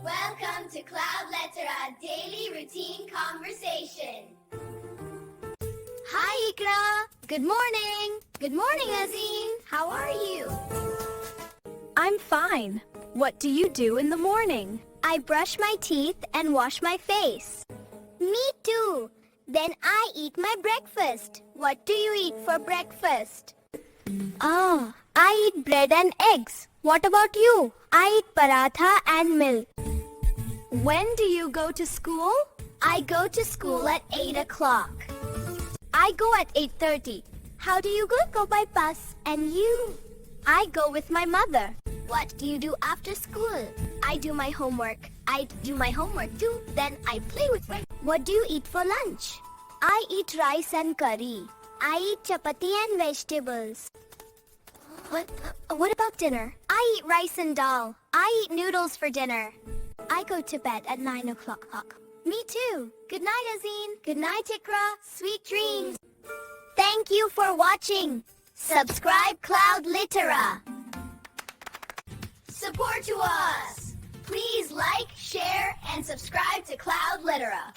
Welcome to Cloud Litera Daily Routine Conversation. Hi, Ikra. Good morning. Good morning, Azeen. How are you? I'm fine. What do you do in the morning? I brush my teeth and wash my face. Me too. Then I eat my breakfast. What do you eat for breakfast? I eat bread and eggs. What about you? I eat paratha and milk. When do you go to school? I go to school at 8 o'clock. I go at 8:30. How do you go? Go by bus. And you? I go with my mother. What do you do after school? I do my homework. I do my homework too. Then I play with my... What do you eat for lunch? I eat rice and curry. I eat chapati and vegetables. What about dinner? I eat rice and dal. I eat noodles for dinner. I go to bed at 9 o'clock. Me too. Good night, Azeen. Good night, Ikra. Sweet dreams. Thank you for watching. Subscribe Cloud Litera. Support to us. Please like, share, and subscribe to Cloud Litera.